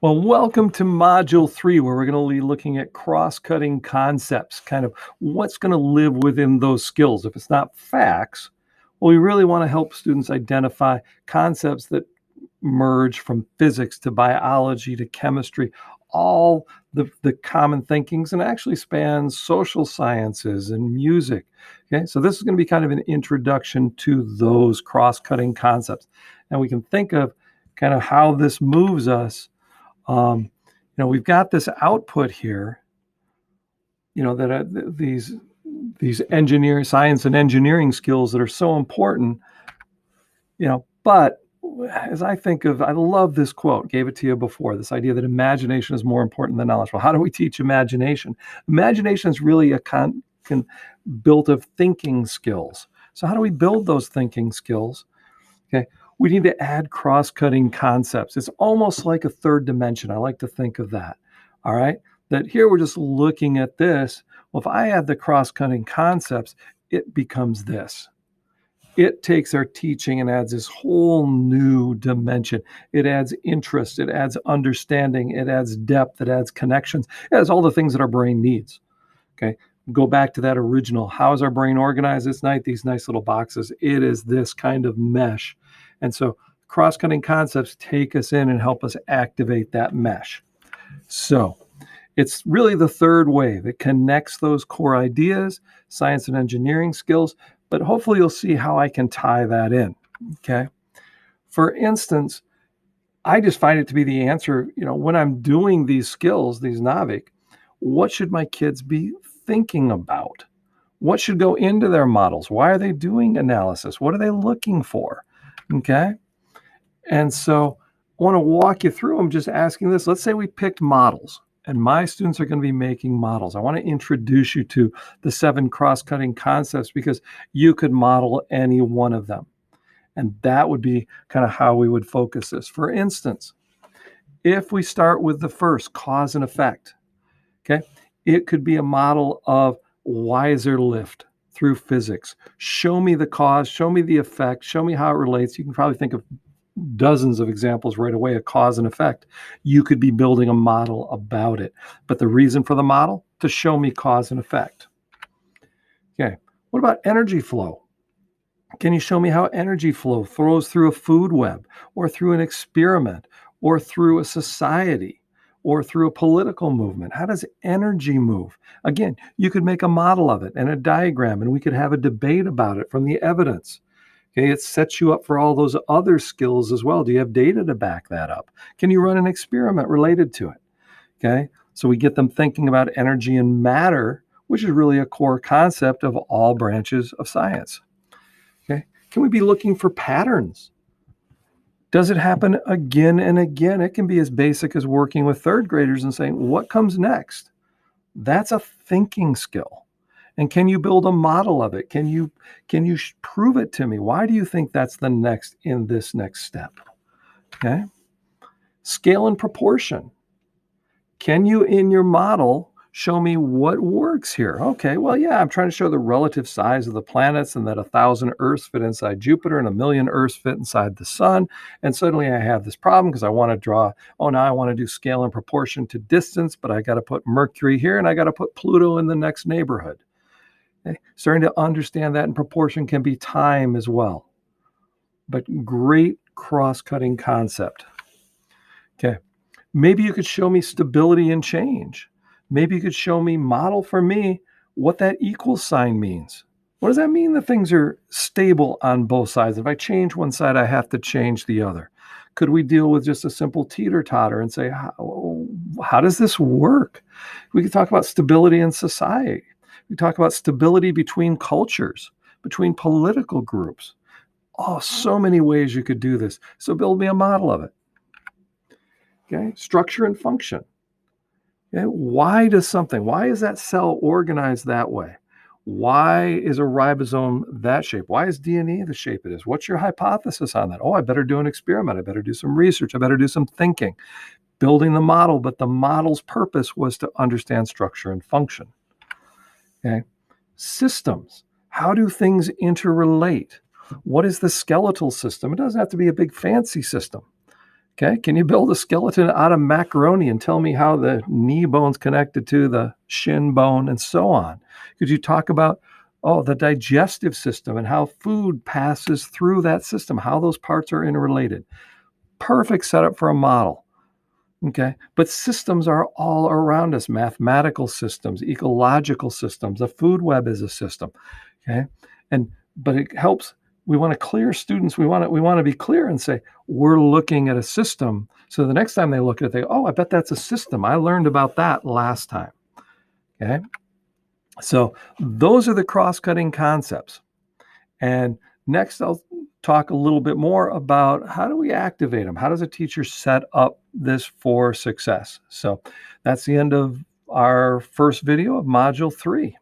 Well, welcome to Module 3, where we're going to be looking at cross-cutting concepts, kind of what's going to live within those skills. If it's not facts, well, we really want to help students identify concepts that merge from physics to biology to chemistry, all the common thinkings, and actually spans social sciences and music. Okay, so this is going to be kind of an introduction to those cross-cutting concepts. And we can think of kind of how this moves us. We've got this output here, that these engineering, science and engineering skills that are so important, but as I love this quote, gave it to you before, this idea that imagination is more important than knowledge. Well, how do we teach imagination? Imagination is really built of thinking skills. So how do we build those thinking skills? Okay. We need to add cross-cutting concepts. It's almost like a third dimension. I like to think of that. All right. That here we're just looking at this. Well, if I add the cross-cutting concepts, it becomes this. It takes our teaching and adds this whole new dimension. It adds interest. It adds understanding. It adds depth. It adds connections. It adds all the things that our brain needs. Okay. Go back to that original. How is our brain organized? It's these nice little boxes. It is this kind of mesh. And so cross-cutting concepts take us in and help us activate that mesh. So it's really the third way that connects those core ideas, science and engineering skills, but hopefully you'll see how I can tie that in. Okay. For instance, I just find it to be the answer, when I'm doing these skills, these NAVIC, what should my kids be thinking about? What should go into their models? Why are they doing analysis? What are they looking for? Okay. And so I want to walk you through them just asking this. Let's say we picked models and my students are going to be making models. I want to introduce you to the 7 cross-cutting concepts because you could model any one of them. And that would be kind of how we would focus this. For instance, if we start with the first, cause and effect, okay, it could be a model of why is there lift through physics. Show me the cause, show me the effect, show me how it relates. You can probably think of dozens of examples right away of cause and effect. You could be building a model about it. But the reason for the model, to show me cause and effect. Okay, what about energy flow? Can you show me how energy flow flows through a food web or through an experiment or through a society or through a political movement? How does energy move? Again, you could make a model of it and a diagram, and we could have a debate about it from the evidence. Okay, it sets you up for all those other skills as well. Do you have data to back that up? Can you run an experiment related to it? Okay, so we get them thinking about energy and matter, which is really a core concept of all branches of science. Okay, can we be looking for patterns? Does it happen again and again? It can be as basic as working with third graders and saying, what comes next? That's a thinking skill. And can you build a model of it? Can you prove it to me? Why do you think that's the next in this next step? Okay. Scale and proportion. Can you, in your model, show me what works here? Okay, well, yeah, I'm trying to show the relative size of the planets and that 1,000 Earths fit inside Jupiter and 1,000,000 Earths fit inside the sun. And suddenly I have this problem because I want to draw, now I want to do scale and proportion to distance, but I got to put Mercury here and I got to put Pluto in the next neighborhood. Okay? Starting to understand that in proportion can be time as well. But great cross-cutting concept. Okay. Maybe you could show me stability and change. Maybe you could show me, model for me, what that equal sign means. What does that mean that things are stable on both sides? If I change one side, I have to change the other. Could we deal with just a simple teeter-totter and say, how does this work? We could talk about stability in society. We talk about stability between cultures, between political groups. Oh, so many ways you could do this. So build me a model of it. Okay, structure and function. Okay, why is that cell organized that way? Why is a ribosome that shape? Why is DNA the shape it is? What's your hypothesis on that? Oh, I better do an experiment. I better do some research. I better do some thinking. Building the model, but the model's purpose was to understand structure and function. Okay, systems. How do things interrelate? What is the skeletal system? It doesn't have to be a big fancy system. Okay, can you build a skeleton out of macaroni and tell me how the knee bone's connected to the shin bone and so on? Could you talk about, oh, the digestive system and how food passes through that system, how those parts are interrelated? Perfect setup for a model. Okay, but systems are all around us, mathematical systems, ecological systems. The food web is a system. Okay, and but it helps. We want to clear students. We want to be clear and say we're looking at a system. So the next time they look at it, they go, oh, I bet that's a system. I learned about that last time. Okay, so those are the cross-cutting concepts. And next, I'll talk a little bit more about how do we activate them? How does a teacher set up this for success? So that's the end of our first video of Module 3.